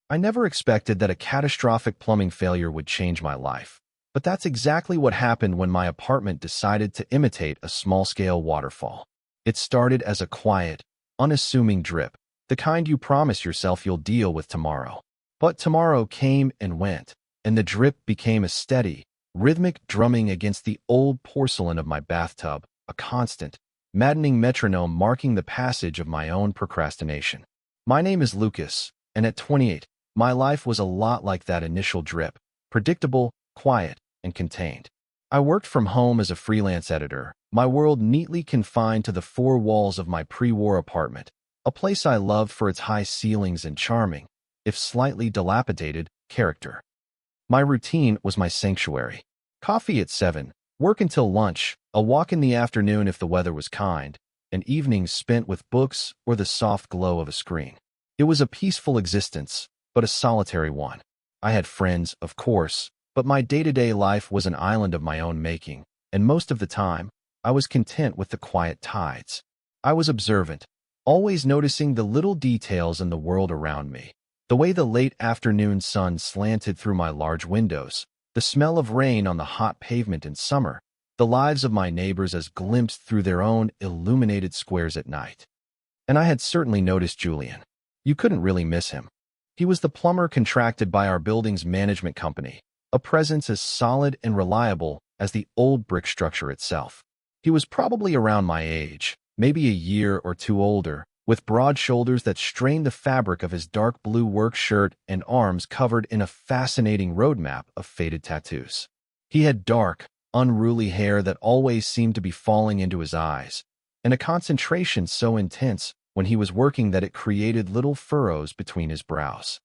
I never expected that a catastrophic plumbing failure would change my life. But that's exactly what happened when my apartment decided to imitate a small-scale waterfall. It started as a quiet, unassuming drip, the kind you promise yourself you'll deal with tomorrow. But tomorrow came and went, and the drip became a steady, rhythmic drumming against the old porcelain of my bathtub, a constant, maddening metronome marking the passage of my own procrastination. My name is Lucas, and at 28, my life was a lot like that initial drip, predictable, quiet, and contained. I worked from home as a freelance editor, my world neatly confined to the four walls of my pre-war apartment, a place I loved for its high ceilings and charming, if slightly dilapidated, character. My routine was my sanctuary. Coffee at 7, work until lunch, a walk in the afternoon if the weather was kind, and evenings spent with books or the soft glow of a screen. It was a peaceful existence, but a solitary one. I had friends, of course, but my day-to-day life was an island of my own making, and most of the time, I was content with the quiet tides. I was observant, always noticing the little details in the world around me. The way the late afternoon sun slanted through my large windows, the smell of rain on the hot pavement in summer, the lives of my neighbors as glimpsed through their own illuminated squares at night. And I had certainly noticed Julian. You couldn't really miss him. He was the plumber contracted by our building's management company, a presence as solid and reliable as the old brick structure itself. He was probably around my age, maybe a year or two older, with broad shoulders that strained the fabric of his dark blue work shirt and arms covered in a fascinating roadmap of faded tattoos. He had dark, unruly hair that always seemed to be falling into his eyes, and a concentration so intense when he was working that it created little furrows between his brows.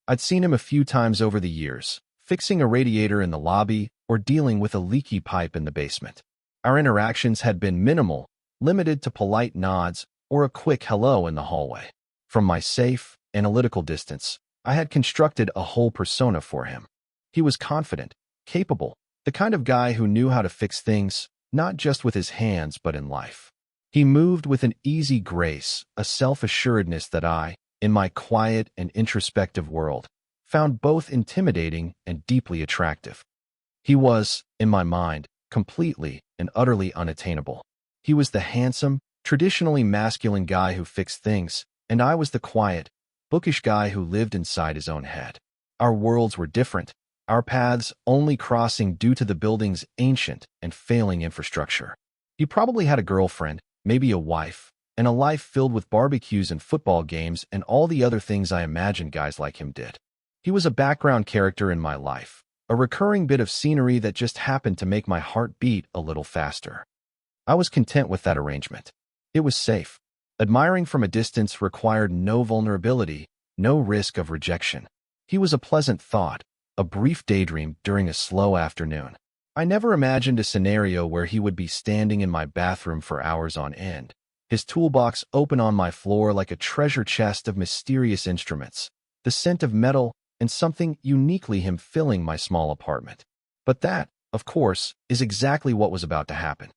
I'd seen him a few times over the years, fixing a radiator in the lobby or dealing with a leaky pipe in the basement. Our interactions had been minimal, limited to polite nods or a quick hello in the hallway. From my safe, analytical distance, I had constructed a whole persona for him. He was confident, capable, the kind of guy who knew how to fix things, not just with his hands but in life. He moved with an easy grace, a self-assuredness that I, in my quiet and introspective world, found both intimidating and deeply attractive. He was, in my mind, completely and utterly unattainable. He was the handsome, traditionally masculine guy who fixed things, and I was the quiet, bookish guy who lived inside his own head. Our worlds were different, our paths only crossing due to the building's ancient and failing infrastructure. He probably had a girlfriend, maybe a wife, and a life filled with barbecues and football games and all the other things I imagined guys like him did. He was a background character in my life, a recurring bit of scenery that just happened to make my heart beat a little faster. I was content with that arrangement. It was safe. Admiring from a distance required no vulnerability, no risk of rejection. He was a pleasant thought, a brief daydream during a slow afternoon. I never imagined a scenario where he would be standing in my bathroom for hours on end, his toolbox open on my floor like a treasure chest of mysterious instruments, the scent of metal and something uniquely him filling my small apartment. But that, of course, is exactly what was about to happen.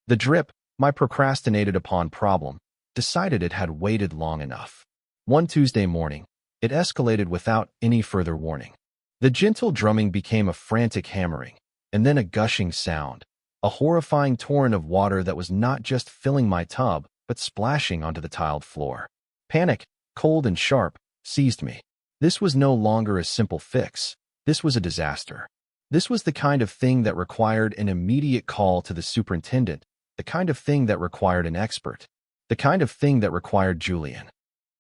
The drip, my procrastinated upon problem, decided it had waited long enough. One Tuesday morning, it escalated without any further warning. The gentle drumming became a frantic hammering, and then a gushing sound, a horrifying torrent of water that was not just filling my tub, but splashing onto the tiled floor. Panic, cold and sharp, seized me. This was no longer a simple fix. This was a disaster. This was the kind of thing that required an immediate call to the superintendent, the kind of thing that required an expert, the kind of thing that required Julian.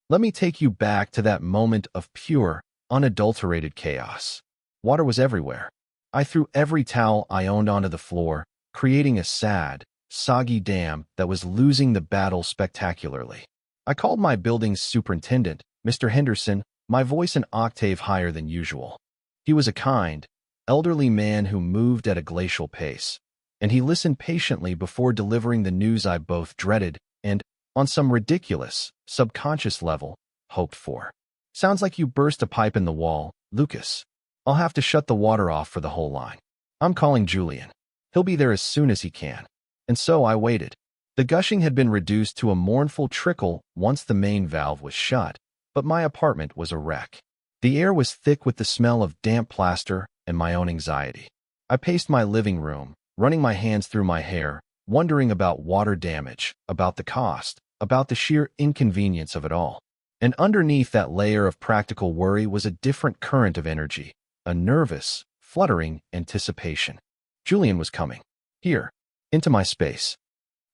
Let me take you back to that moment of pure, unadulterated chaos. Water was everywhere. I threw every towel I owned onto the floor, creating a sad, soggy dam that was losing the battle spectacularly. I called my building's superintendent, Mr. Henderson, my voice an octave higher than usual. He was a kind, elderly man who moved at a glacial pace, and he listened patiently before delivering the news I both dreaded and, on some ridiculous, subconscious level, hoped for. Sounds like you burst a pipe in the wall, Lucas. I'll have to shut the water off for the whole line. I'm calling Julian. He'll be there as soon as he can. And so I waited. The gushing had been reduced to a mournful trickle once the main valve was shut, but my apartment was a wreck. The air was thick with the smell of damp plaster and my own anxiety. I paced my living room, running my hands through my hair, wondering about water damage, about the cost, about the sheer inconvenience of it all. And underneath that layer of practical worry was a different current of energy, a nervous, fluttering anticipation. Julian was coming. Here, into my space.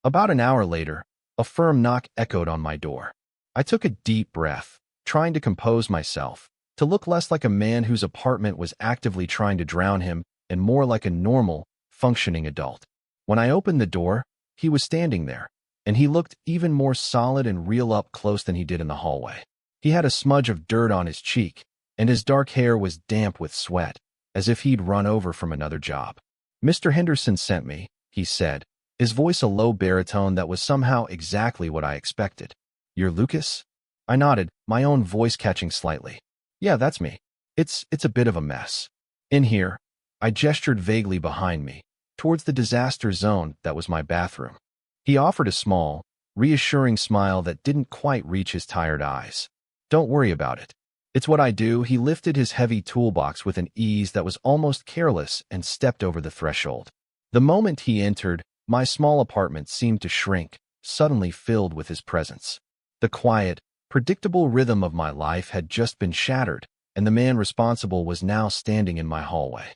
About an hour later, a firm knock echoed on my door. I took a deep breath, trying to compose myself, to look less like a man whose apartment was actively trying to drown him and more like a normal, functioning adult. When I opened the door, he was standing there, and he looked even more solid and real up close than he did in the hallway. He had a smudge of dirt on his cheek, and his dark hair was damp with sweat, as if he'd run over from another job. "Mr. Henderson sent me," he said, his voice a low baritone that was somehow exactly what I expected. "You're Lucas?" I nodded, my own voice catching slightly. "Yeah, that's me. It's a bit of a mess. In here." I gestured vaguely behind me, towards the disaster zone that was my bathroom. He offered a small, reassuring smile that didn't quite reach his tired eyes. "Don't worry about it. It's what I do." He lifted his heavy toolbox with an ease that was almost careless and stepped over the threshold. The moment he entered, my small apartment seemed to shrink, suddenly filled with his presence. The quiet, predictable rhythm of my life had just been shattered, and the man responsible was now standing in my hallway.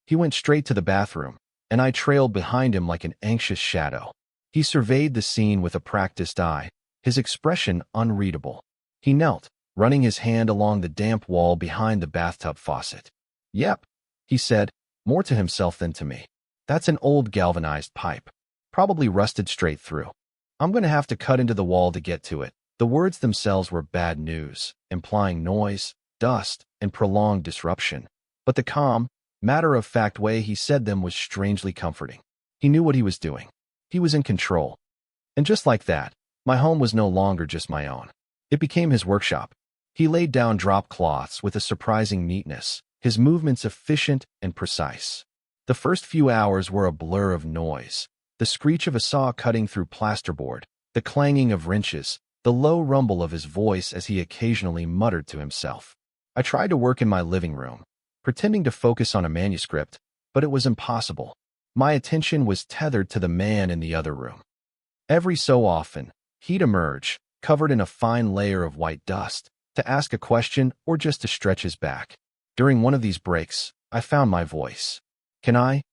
He went straight to the bathroom, and I trailed behind him like an anxious shadow. He surveyed the scene with a practiced eye, his expression unreadable. He knelt, running his hand along the damp wall behind the bathtub faucet. "Yep," he said, more to himself than to me. "That's an old galvanized pipe. Probably rusted straight through. I'm going to have to cut into the wall to get to it." The words themselves were bad news, implying noise, dust, and prolonged disruption. But the calm, matter-of-fact way he said them was strangely comforting. He knew what he was doing. He was in control. And just like that, my home was no longer just my own. It became his workshop. He laid down drop cloths with a surprising neatness, his movements efficient and precise. The first few hours were a blur of noise, the screech of a saw cutting through plasterboard, the clanging of wrenches, the low rumble of his voice as he occasionally muttered to himself. I tried to work in my living room, pretending to focus on a manuscript, but it was impossible. My attention was tethered to the man in the other room. Every so often, he'd emerge, covered in a fine layer of white dust, to ask a question or just to stretch his back. During one of these breaks, I found my voice. "Can I,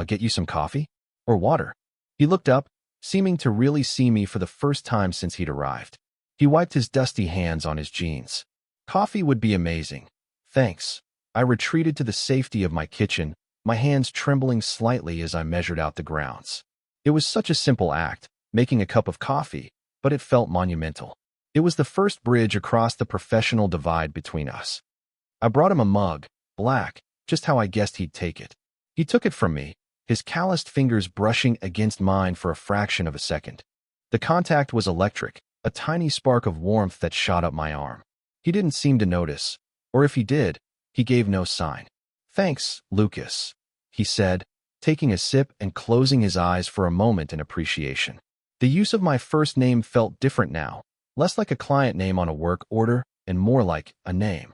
get you some coffee? Or water?" He looked up, seeming to really see me for the first time since he'd arrived. He wiped his dusty hands on his jeans. "Coffee would be amazing. Thanks." I retreated to the safety of my kitchen, my hands trembling slightly as I measured out the grounds. It was such a simple act, making a cup of coffee, but it felt monumental. It was the first bridge across the professional divide between us. I brought him a mug, black, just how I guessed he'd take it. He took it from me, his calloused fingers brushing against mine for a fraction of a second. The contact was electric, a tiny spark of warmth that shot up my arm. He didn't seem to notice, or if he did, he gave no sign. "Thanks, Lucas," he said, taking a sip and closing his eyes for a moment in appreciation. The use of my first name felt different now, less like a client name on a work order and more like a name.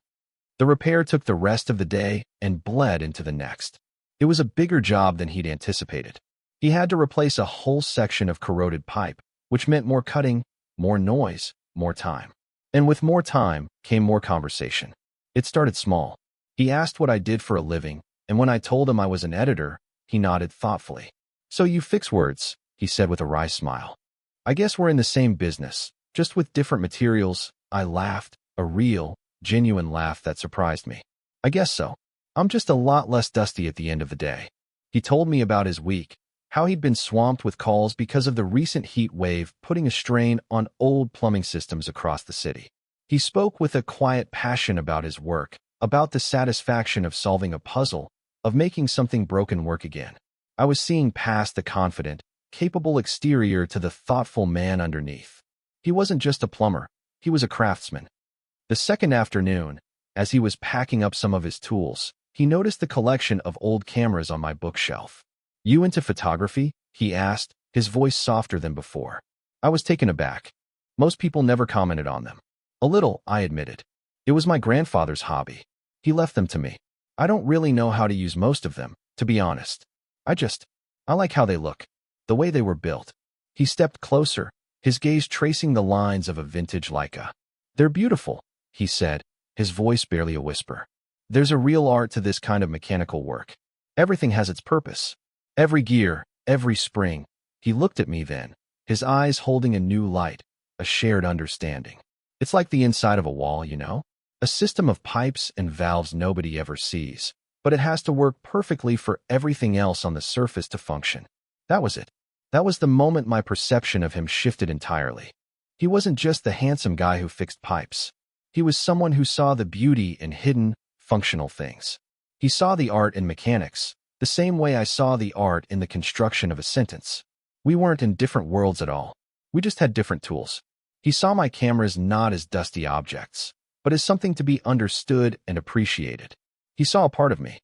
The repair took the rest of the day and bled into the next. It was a bigger job than he'd anticipated. He had to replace a whole section of corroded pipe, which meant more cutting, more noise, more time. And with more time came more conversation. It started small. He asked what I did for a living, and when I told him I was an editor, he nodded thoughtfully. "So you fix words," he said with a wry smile. "I guess we're in the same business, just with different materials." I laughed, a real, genuine laugh that surprised me. "I guess so. I'm just a lot less dusty at the end of the day." He told me about his week, how he'd been swamped with calls because of the recent heat wave putting a strain on old plumbing systems across the city. He spoke with a quiet passion about his work, about the satisfaction of solving a puzzle, of making something broken work again. I was seeing past the confident, capable exterior to the thoughtful man underneath. He wasn't just a plumber, he was a craftsman. The second afternoon, as he was packing up some of his tools, he noticed the collection of old cameras on my bookshelf. "You into photography?" he asked, his voice softer than before. I was taken aback. Most people never commented on them. "A little," I admitted. It was my grandfather's hobby. He left them to me. I don't really know how to use most of them, to be honest. I like how they look, the way they were built. He stepped closer, his gaze tracing the lines of a vintage Leica. They're beautiful, he said, his voice barely a whisper. There's a real art to this kind of mechanical work. Everything has its purpose. Every gear, every spring. He looked at me then, his eyes holding a new light, a shared understanding. It's like the inside of a wall, you know? A system of pipes and valves nobody ever sees, but it has to work perfectly for everything else on the surface to function. That was it. That was the moment my perception of him shifted entirely. He wasn't just the handsome guy who fixed pipes. He was someone who saw the beauty in hidden, functional things. He saw the art in mechanics, the same way I saw the art in the construction of a sentence. We weren't in different worlds at all. We just had different tools. He saw my cameras not as dusty objects, but as something to be understood and appreciated. He saw a part of me.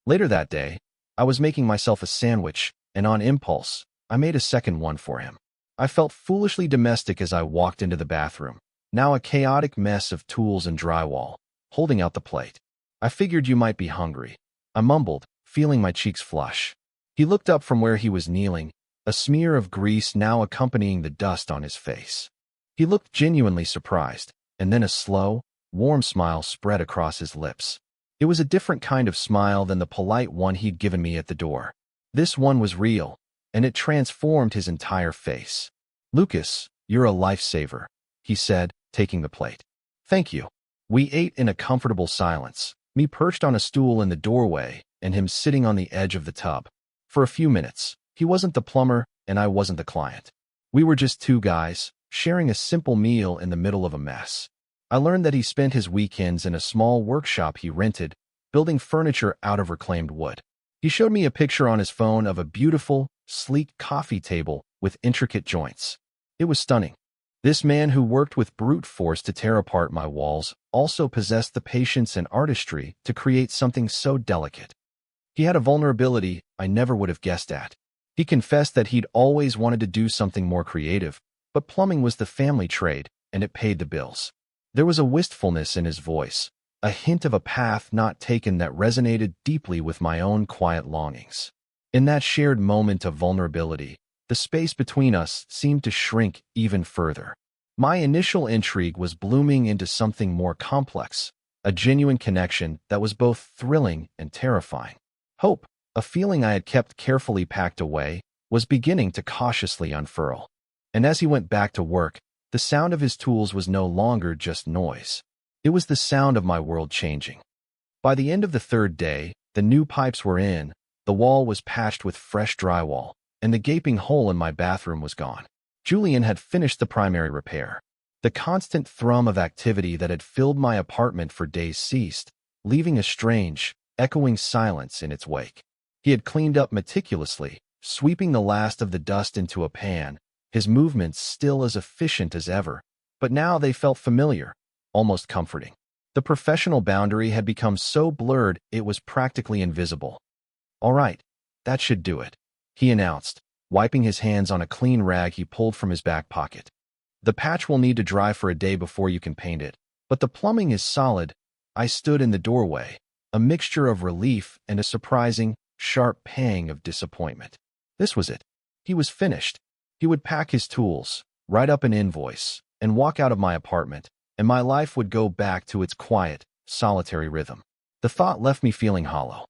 Later that day, I was making myself a sandwich, and on impulse, I made a second one for him. I felt foolishly domestic as I walked into the bathroom, now a chaotic mess of tools and drywall, holding out the plate. I figured you might be hungry. I mumbled, feeling my cheeks flush. He looked up from where he was kneeling, a smear of grease now accompanying the dust on his face. He looked genuinely surprised, and then a slow, warm smile spread across his lips. It was a different kind of smile than the polite one he'd given me at the door. This one was real, and it transformed his entire face. "Lucas, you're a lifesaver," he said, taking the plate. "Thank you." We ate in a comfortable silence, me perched on a stool in the doorway and him sitting on the edge of the tub. For a few minutes, he wasn't the plumber and I wasn't the client. We were just two guys, sharing a simple meal in the middle of a mess. I learned that he spent his weekends in a small workshop he rented, building furniture out of reclaimed wood. He showed me a picture on his phone of a beautiful, sleek coffee table with intricate joints. It was stunning. This man who worked with brute force to tear apart my walls also possessed the patience and artistry to create something so delicate. He had a vulnerability I never would have guessed at. He confessed that he'd always wanted to do something more creative, but plumbing was the family trade, and it paid the bills. There was a wistfulness in his voice, a hint of a path not taken that resonated deeply with my own quiet longings. In that shared moment of vulnerability, the space between us seemed to shrink even further. My initial intrigue was blooming into something more complex, a genuine connection that was both thrilling and terrifying. Hope, a feeling I had kept carefully packed away, was beginning to cautiously unfurl. And as he went back to work, the sound of his tools was no longer just noise. It was the sound of my world changing. By the end of the third day, the new pipes were in, the wall was patched with fresh drywall, and the gaping hole in my bathroom was gone. Julian had finished the primary repair. The constant thrum of activity that had filled my apartment for days ceased, leaving a strange, echoing silence in its wake. He had cleaned up meticulously, sweeping the last of the dust into a pan, his movements still as efficient as ever, but now they felt familiar, almost comforting. The professional boundary had become so blurred it was practically invisible. "All right, that should do it," he announced, wiping his hands on a clean rag he pulled from his back pocket. "The patch will need to dry for a day before you can paint it, but the plumbing is solid." I stood in the doorway, a mixture of relief and a surprising, sharp pang of disappointment. This was it. He was finished. He would pack his tools, write up an invoice, and walk out of my apartment, and my life would go back to its quiet, solitary rhythm. The thought left me feeling hollow.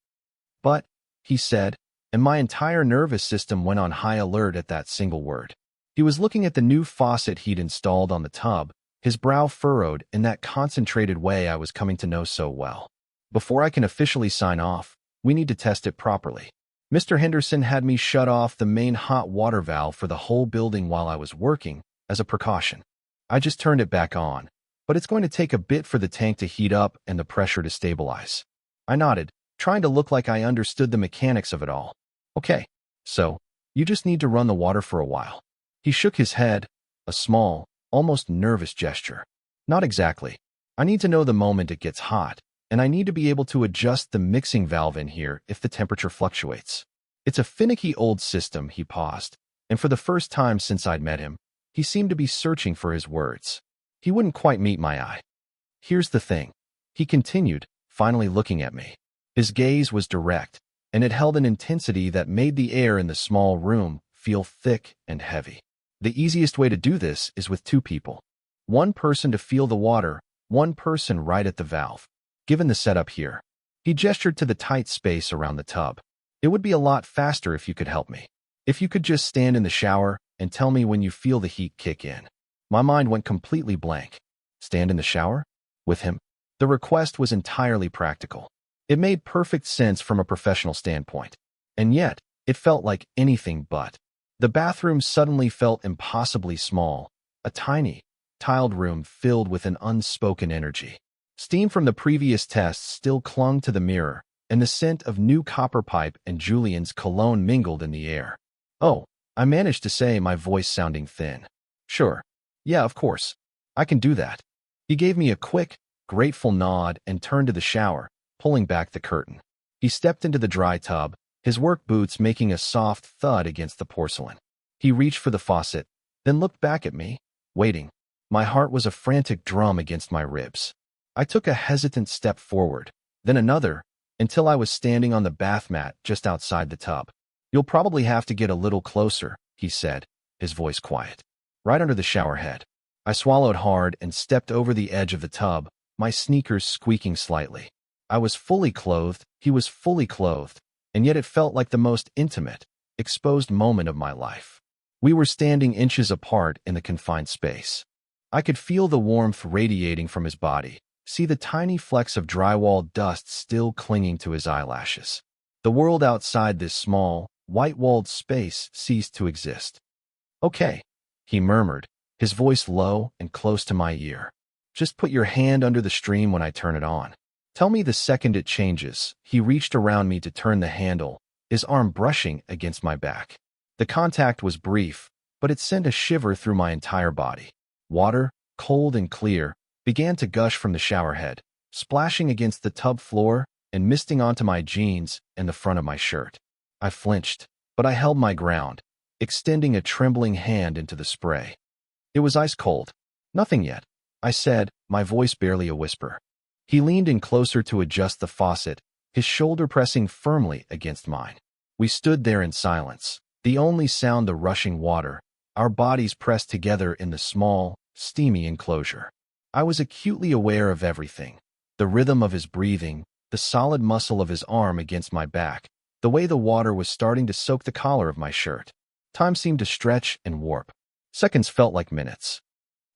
"But," he said, and my entire nervous system went on high alert at that single word. He was looking at the new faucet he'd installed on the tub, his brow furrowed in that concentrated way I was coming to know so well. "Before I can officially sign off, we need to test it properly. Mr. Henderson had me shut off the main hot water valve for the whole building while I was working, as a precaution. I just turned it back on, but it's going to take a bit for the tank to heat up and the pressure to stabilize." I nodded, trying to look like I understood the mechanics of it all. "Okay, so, you just need to run the water for a while." He shook his head, a small, almost nervous gesture. "Not exactly. I need to know the moment it gets hot, and I need to be able to adjust the mixing valve in here if the temperature fluctuates. It's a finicky old system." He paused, and for the first time since I'd met him, he seemed to be searching for his words. He wouldn't quite meet my eye. Here's the thing, he continued, finally looking at me. His gaze was direct, and it held an intensity that made the air in the small room feel thick and heavy. The easiest way to do this is with two people. One person to feel the water, one person right at the valve. Given the setup here, he gestured to the tight space around the tub. It would be a lot faster if you could help me. If you could just stand in the shower and tell me when you feel the heat kick in. My mind went completely blank. Stand in the shower? With him? The request was entirely practical. It made perfect sense from a professional standpoint. And yet, it felt like anything but. The bathroom suddenly felt impossibly small, a tiny, tiled room filled with an unspoken energy. Steam from the previous tests still clung to the mirror, and the scent of new copper pipe and Julian's cologne mingled in the air. Oh, I managed to say, my voice sounding thin. Sure. Yeah, of course. I can do that. He gave me a quick, grateful nod and turned to the shower, pulling back the curtain. He stepped into the dry tub, his work boots making a soft thud against the porcelain. He reached for the faucet, then looked back at me, waiting. My heart was a frantic drum against my ribs. I took a hesitant step forward, then another, until I was standing on the bath mat just outside the tub. You'll probably have to get a little closer, he said, his voice quiet. Right under the shower head. I swallowed hard and stepped over the edge of the tub, my sneakers squeaking slightly. I was fully clothed, he was fully clothed, and yet it felt like the most intimate, exposed moment of my life. We were standing inches apart in the confined space. I could feel the warmth radiating from his body, see the tiny flecks of drywall dust still clinging to his eyelashes. The world outside this small, white-walled space ceased to exist. Okay, he murmured, his voice low and close to my ear. Just put your hand under the stream when I turn it on. Tell me the second it changes. He reached around me to turn the handle, his arm brushing against my back. The contact was brief, but it sent a shiver through my entire body. Water, cold and clear, began to gush from the shower head, splashing against the tub floor and misting onto my jeans and the front of my shirt. I flinched, but I held my ground, extending a trembling hand into the spray. It was ice cold. Nothing yet, I said, my voice barely a whisper. He leaned in closer to adjust the faucet, his shoulder pressing firmly against mine. We stood there in silence, the only sound the rushing water, our bodies pressed together in the small, steamy enclosure. I was acutely aware of everything, the rhythm of his breathing, the solid muscle of his arm against my back, the way the water was starting to soak the collar of my shirt. Time seemed to stretch and warp. Seconds felt like minutes.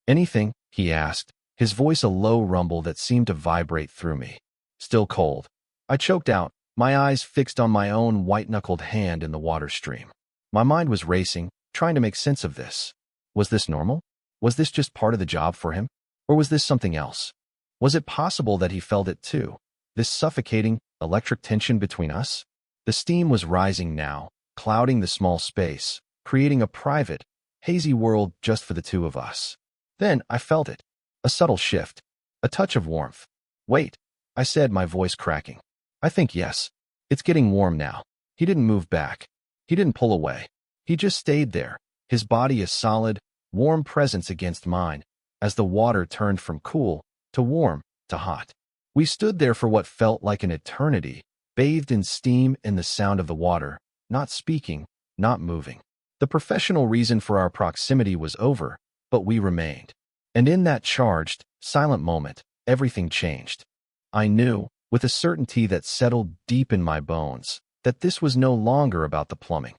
Anything? He asked, his voice a low rumble that seemed to vibrate through me. Still cold. I choked out, my eyes fixed on my own white-knuckled hand in the water stream. My mind was racing, trying to make sense of this. Was this normal? Was this just part of the job for him? Or was this something else? Was it possible that he felt it too? This suffocating, electric tension between us? The steam was rising now, clouding the small space, creating a private, hazy world just for the two of us. Then I felt it. A subtle shift. A touch of warmth. Wait, I said, my voice cracking. I think yes. It's getting warm now. He didn't move back. He didn't pull away. He just stayed there, his body a solid, warm presence against mine, as the water turned from cool to warm to hot. We stood there for what felt like an eternity, bathed in steam and the sound of the water, not speaking, not moving. The professional reason for our proximity was over, but we remained. And in that charged, silent moment, everything changed. I knew, with a certainty that settled deep in my bones, that this was no longer about the plumbing.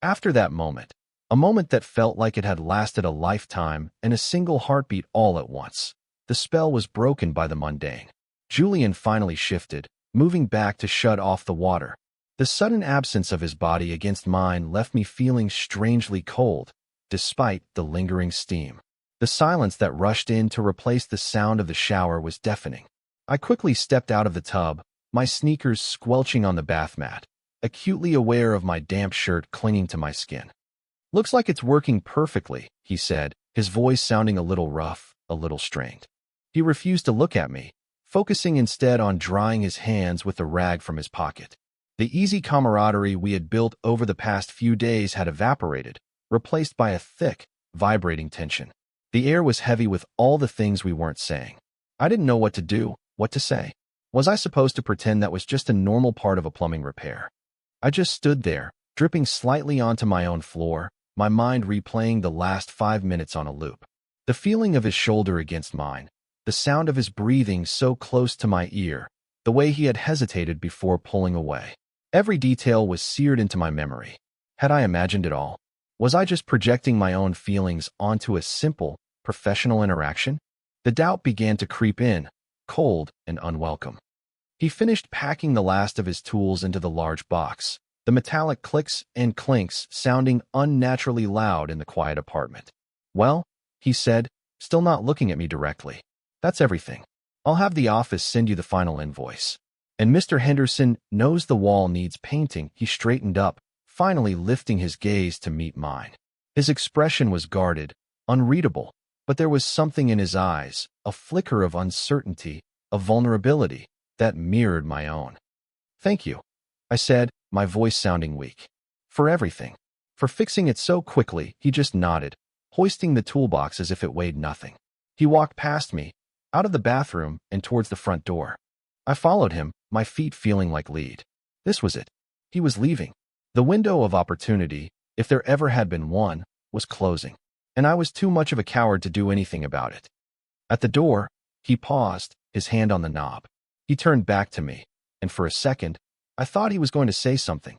After that moment, a moment that felt like it had lasted a lifetime and a single heartbeat all at once, the spell was broken by the mundane. Julian finally shifted, moving back to shut off the water. The sudden absence of his body against mine left me feeling strangely cold, despite the lingering steam. The silence that rushed in to replace the sound of the shower was deafening. I quickly stepped out of the tub, my sneakers squelching on the bath mat, acutely aware of my damp shirt clinging to my skin. Looks like it's working perfectly, he said, his voice sounding a little rough, a little strained. He refused to look at me, focusing instead on drying his hands with the rag from his pocket. The easy camaraderie we had built over the past few days had evaporated, replaced by a thick, vibrating tension. The air was heavy with all the things we weren't saying. I didn't know what to do, what to say. Was I supposed to pretend that was just a normal part of a plumbing repair? I just stood there, dripping slightly onto my own floor, my mind replaying the last 5 minutes on a loop. The feeling of his shoulder against mine, the sound of his breathing so close to my ear, the way he had hesitated before pulling away. Every detail was seared into my memory. Had I imagined it all? Was I just projecting my own feelings onto a simple, professional interaction? The doubt began to creep in, cold and unwelcome. He finished packing the last of his tools into the large box, the metallic clicks and clinks sounding unnaturally loud in the quiet apartment. "Well," he said, still not looking at me directly, "that's everything. I'll have the office send you the final invoice." "And Mr. Henderson knows the wall needs painting." He straightened up, finally lifting his gaze to meet mine. His expression was guarded, unreadable, but there was something in his eyes, a flicker of uncertainty, of vulnerability, that mirrored my own. "Thank you," I said, my voice sounding weak. "For everything. For fixing it so quickly." He just nodded, hoisting the toolbox as if it weighed nothing. He walked past me, out of the bathroom and towards the front door. I followed him, my feet feeling like lead. This was it. He was leaving. The window of opportunity, if there ever had been one, was closing, and I was too much of a coward to do anything about it. At the door, he paused, his hand on the knob. He turned back to me, and for a second, I thought he was going to say something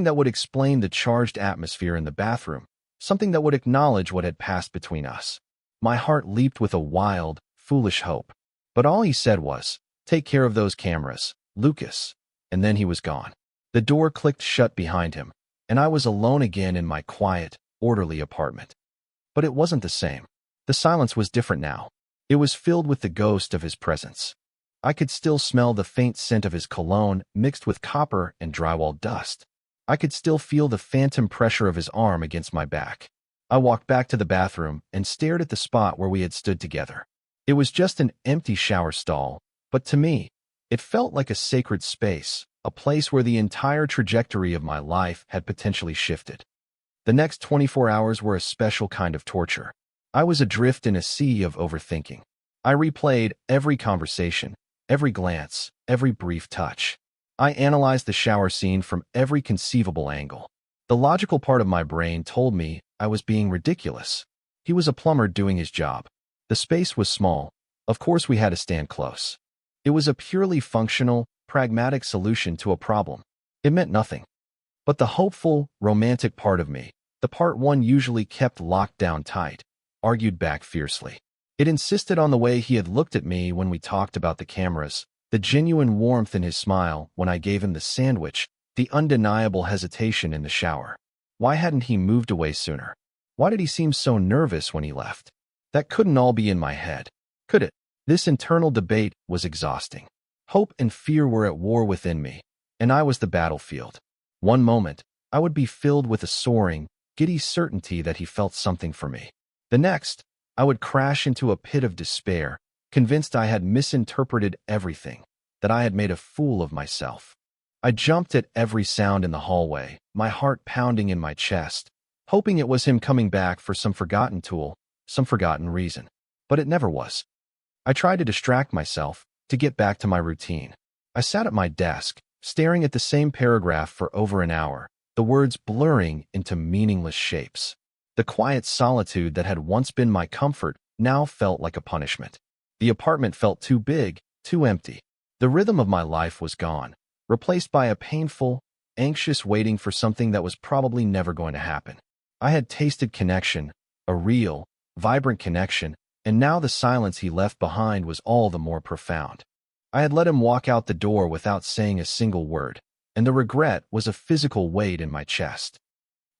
that would explain the charged atmosphere in the bathroom, something that would acknowledge what had passed between us. My heart leaped with a wild, foolish hope. But all he said was, "Take care of those cameras, Lucas," and then he was gone. The door clicked shut behind him, and I was alone again in my quiet, orderly apartment. But it wasn't the same. The silence was different now. It was filled with the ghost of his presence. I could still smell the faint scent of his cologne mixed with copper and drywall dust. I could still feel the phantom pressure of his arm against my back. I walked back to the bathroom and stared at the spot where we had stood together. It was just an empty shower stall, but to me, it felt like a sacred space, a place where the entire trajectory of my life had potentially shifted. The next 24 hours were a special kind of torture. I was adrift in a sea of overthinking. I replayed every conversation, every glance, every brief touch. I analyzed the shower scene from every conceivable angle. The logical part of my brain told me I was being ridiculous. He was a plumber doing his job. The space was small. Of course we had to stand close. It was a purely functional, pragmatic solution to a problem. It meant nothing. But the hopeful, romantic part of me, the part one usually kept locked down tight, argued back fiercely. It insisted on the way he had looked at me when we talked about the cameras, the genuine warmth in his smile when I gave him the sandwich, the undeniable hesitation in the shower. Why hadn't he moved away sooner? Why did he seem so nervous when he left? That couldn't all be in my head, could it? This internal debate was exhausting. Hope and fear were at war within me, and I was the battlefield. One moment, I would be filled with a soaring, giddy certainty that he felt something for me. The next, I would crash into a pit of despair, convinced I had misinterpreted everything, that I had made a fool of myself. I jumped at every sound in the hallway, my heart pounding in my chest, hoping it was him coming back for some forgotten tool, some forgotten reason. But it never was. I tried to distract myself, to get back to my routine. I sat at my desk, staring at the same paragraph for over an hour, the words blurring into meaningless shapes. The quiet solitude that had once been my comfort now felt like a punishment. The apartment felt too big, too empty. The rhythm of my life was gone, replaced by a painful, anxious waiting for something that was probably never going to happen. I had tasted connection, a real, vibrant connection, and now the silence he left behind was all the more profound. I had let him walk out the door without saying a single word, and the regret was a physical weight in my chest.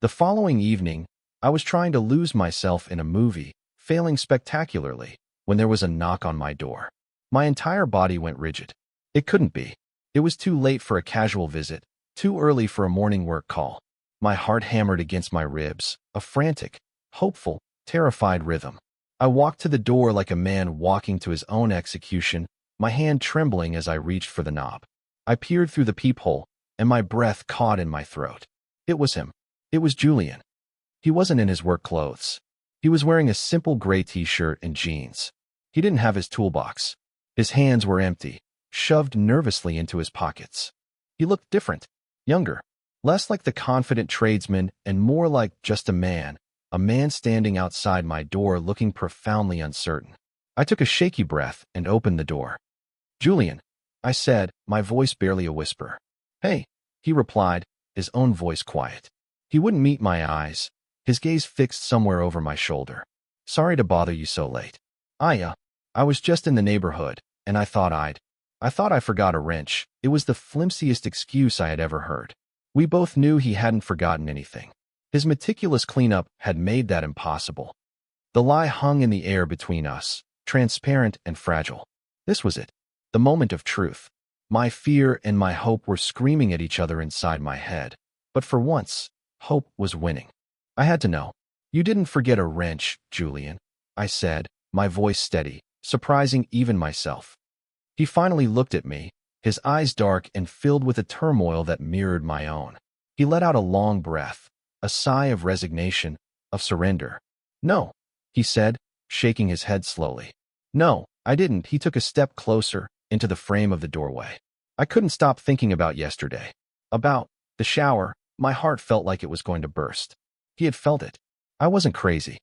The following evening, I was trying to lose myself in a movie, failing spectacularly, when there was a knock on my door. My entire body went rigid. It couldn't be. It was too late for a casual visit, too early for a morning work call. My heart hammered against my ribs, a frantic, hopeful, terrified rhythm. I walked to the door like a man walking to his own execution, my hand trembling as I reached for the knob. I peered through the peephole, and my breath caught in my throat. It was him. It was Julian. He wasn't in his work clothes. He was wearing a simple gray t-shirt and jeans. He didn't have his toolbox. His hands were empty, shoved nervously into his pockets. He looked different, younger, less like the confident tradesman and more like just a man standing outside my door looking profoundly uncertain. I took a shaky breath and opened the door. "Julian," I said, my voice barely a whisper. "Hey," he replied, his own voice quiet. He wouldn't meet my eyes, his gaze fixed somewhere over my shoulder. "Sorry to bother you so late. I was just in the neighborhood, and I thought I forgot a wrench." It was the flimsiest excuse I had ever heard. We both knew he hadn't forgotten anything. His meticulous cleanup had made that impossible. The lie hung in the air between us, transparent and fragile. This was it, the moment of truth. My fear and my hope were screaming at each other inside my head. But for once, hope was winning. I had to know. "You didn't forget a wrench, Julian," I said, my voice steady, surprising even myself. He finally looked at me, his eyes dark and filled with a turmoil that mirrored my own. He let out a long breath, a sigh of resignation, of surrender. "No," he said, shaking his head slowly. "No, I didn't." He took a step closer, into the frame of the doorway. I couldn't stop thinking about yesterday. About the shower. My heart felt like it was going to burst. He had felt it. I wasn't crazy.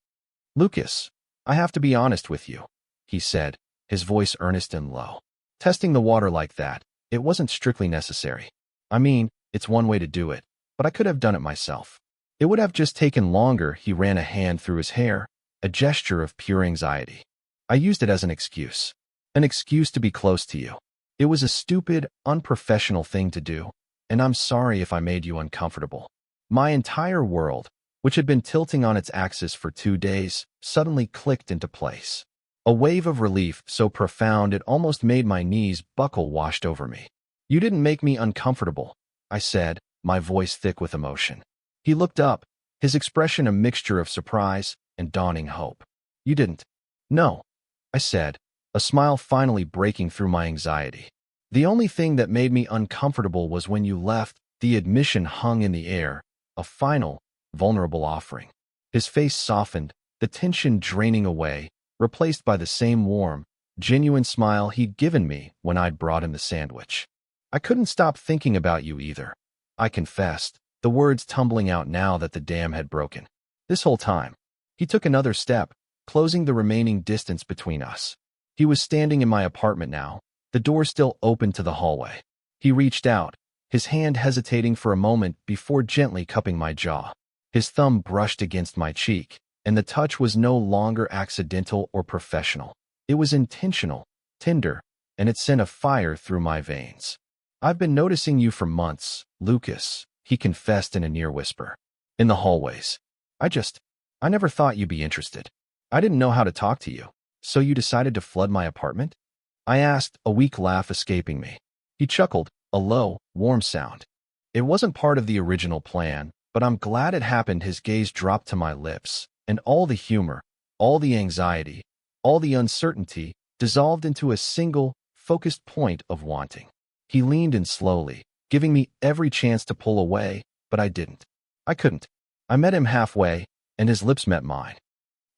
"Lucas, I have to be honest with you," he said, his voice earnest and low. "Testing the water like that, it wasn't strictly necessary. I mean, it's one way to do it, but I could have done it myself. It would have just taken longer." He ran a hand through his hair, a gesture of pure anxiety. "I used it as an excuse. An excuse to be close to you. It was a stupid, unprofessional thing to do, and I'm sorry if I made you uncomfortable." My entire world, which had been tilting on its axis for 2 days, suddenly clicked into place. A wave of relief so profound it almost made my knees buckle washed over me. "You didn't make me uncomfortable," I said, my voice thick with emotion. He looked up, his expression a mixture of surprise and dawning hope. "You didn't." "No," I said, a smile finally breaking through my anxiety. "The only thing that made me uncomfortable was when you left." The admission hung in the air, a final, vulnerable offering. His face softened, the tension draining away, replaced by the same warm, genuine smile he'd given me when I'd brought him the sandwich. "I couldn't stop thinking about you either," I confessed, the words tumbling out now that the dam had broken. "This whole time." He took another step, closing the remaining distance between us. He was standing in my apartment now, the door still open to the hallway. He reached out, his hand hesitating for a moment before gently cupping my jaw. His thumb brushed against my cheek, and the touch was no longer accidental or professional. It was intentional, tender, and it sent a fire through my veins. "I've been noticing you for months, Lucas," he confessed in a near whisper. "In the hallways. I never thought you'd be interested. I didn't know how to talk to you. So you decided to flood my apartment?" I asked, a weak laugh escaping me. He chuckled, a low, warm sound. "It wasn't part of the original plan, but I'm glad it happened." His gaze dropped to my lips, and all the humor, all the anxiety, all the uncertainty dissolved into a single, focused point of wanting. He leaned in slowly, giving me every chance to pull away, but I didn't. I couldn't. I met him halfway, and his lips met mine.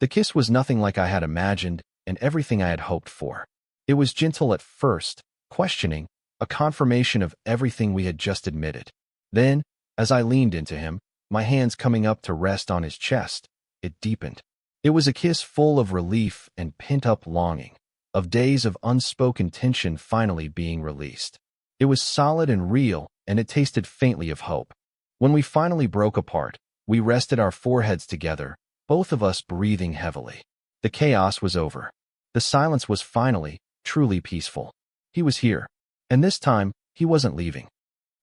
The kiss was nothing like I had imagined, and everything I had hoped for. It was gentle at first, questioning, a confirmation of everything we had just admitted. Then, as I leaned into him, my hands coming up to rest on his chest, it deepened. It was a kiss full of relief and pent-up longing, of days of unspoken tension finally being released. It was solid and real, and it tasted faintly of hope. When we finally broke apart, we rested our foreheads together, both of us breathing heavily. The chaos was over. The silence was finally, truly peaceful. He was here. And this time, he wasn't leaving.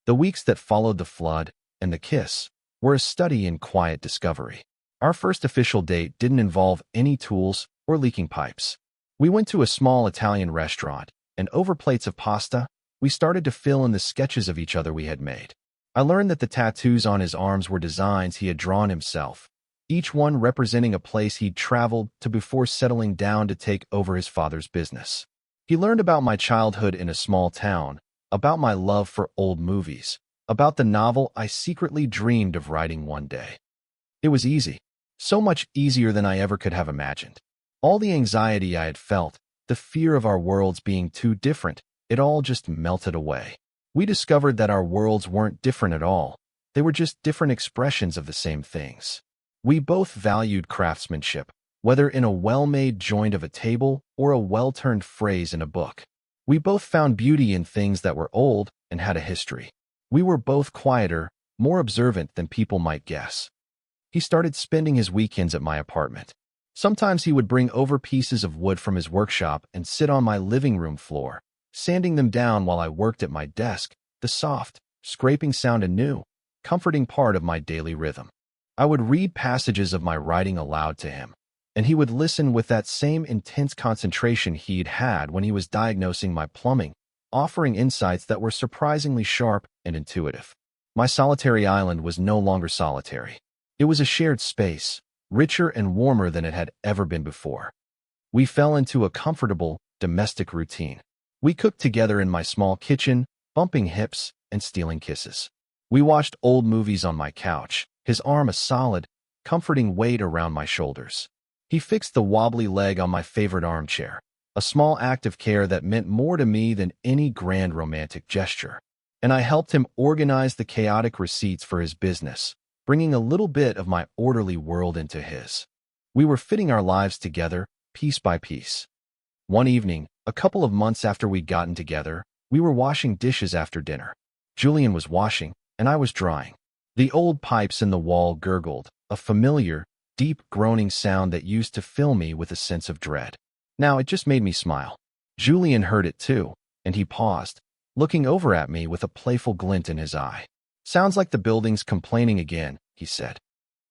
The weeks that followed the flood and the kiss were a study in quiet discovery. Our first official date didn't involve any tools or leaking pipes. We went to a small Italian restaurant, and over plates of pasta, we started to fill in the sketches of each other we had made. I learned that the tattoos on his arms were designs he had drawn himself, each one representing a place he'd traveled to before settling down to take over his father's business. He learned about my childhood in a small town, about my love for old movies, about the novel I secretly dreamed of writing one day. It was easy, so much easier than I ever could have imagined. All the anxiety I had felt, the fear of our worlds being too different, it all just melted away. We discovered that our worlds weren't different at all. They were just different expressions of the same things. We both valued craftsmanship, whether in a well-made joint of a table or a well-turned phrase in a book. We both found beauty in things that were old and had a history. We were both quieter, more observant than people might guess. He started spending his weekends at my apartment. Sometimes he would bring over pieces of wood from his workshop and sit on my living room floor, sanding them down while I worked at my desk, the soft, scraping sound a new, comforting part of my daily rhythm. I would read passages of my writing aloud to him, and he would listen with that same intense concentration he'd had when he was diagnosing my plumbing, offering insights that were surprisingly sharp and intuitive. My solitary island was no longer solitary. It was a shared space, richer and warmer than it had ever been before. We fell into a comfortable, domestic routine. We cooked together in my small kitchen, bumping hips and stealing kisses. We watched old movies on my couch, his arm a solid, comforting weight around my shoulders. He fixed the wobbly leg on my favorite armchair, a small act of care that meant more to me than any grand romantic gesture. And I helped him organize the chaotic receipts for his business, bringing a little bit of my orderly world into his. We were fitting our lives together, piece by piece. One evening, a couple of months after we'd gotten together, we were washing dishes after dinner. Julian was washing, and I was drying. The old pipes in the wall gurgled, a familiar, deep groaning sound that used to fill me with a sense of dread. Now it just made me smile. Julian heard it too, and he paused, looking over at me with a playful glint in his eye. "Sounds like the building's complaining again," he said.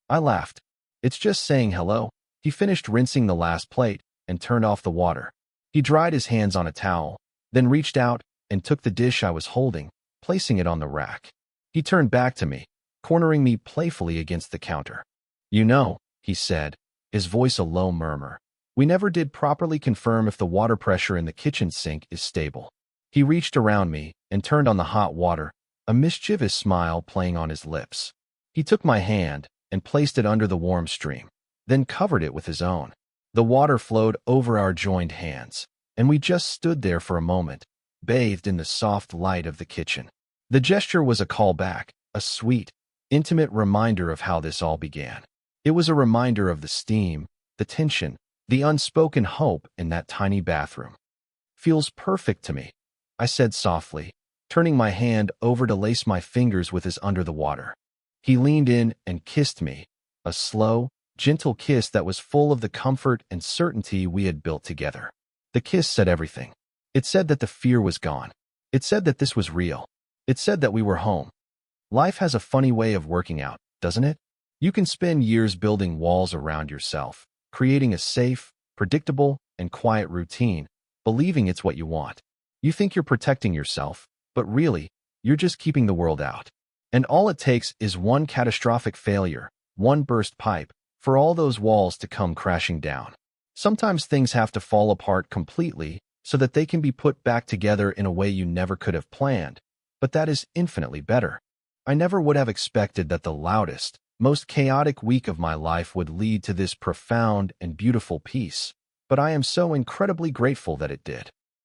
I laughed. "It's just saying hello." He finished rinsing the last plate and turned off the water. He dried his hands on a towel, then reached out and took the dish I was holding, placing it on the rack. He turned back to me, cornering me playfully against the counter. "You know," he said, his voice a low murmur, "we never did properly confirm if the water pressure in the kitchen sink is stable." He reached around me and turned on the hot water, a mischievous smile playing on his lips. He took my hand and placed it under the warm stream, then covered it with his own. The water flowed over our joined hands, and we just stood there for a moment, bathed in the soft light of the kitchen. The gesture was a callback, a sweet, intimate reminder of how this all began. It was a reminder of the steam, the tension, the unspoken hope in that tiny bathroom. "Feels perfect to me," I said softly, turning my hand over to lace my fingers with his under the water. He leaned in and kissed me, a slow, gentle kiss that was full of the comfort and certainty we had built together. The kiss said everything. It said that the fear was gone. It said that this was real. It said that we were home. Life has a funny way of working out, doesn't it? You can spend years building walls around yourself, creating a safe, predictable, and quiet routine, believing it's what you want. You think you're protecting yourself, but really, you're just keeping the world out. And all it takes is one catastrophic failure, one burst pipe, for all those walls to come crashing down. Sometimes things have to fall apart completely so that they can be put back together in a way you never could have planned, but that is infinitely better. I never would have expected that the loudest, most chaotic week of my life would lead to this profound and beautiful peace, but I am so incredibly grateful that it did.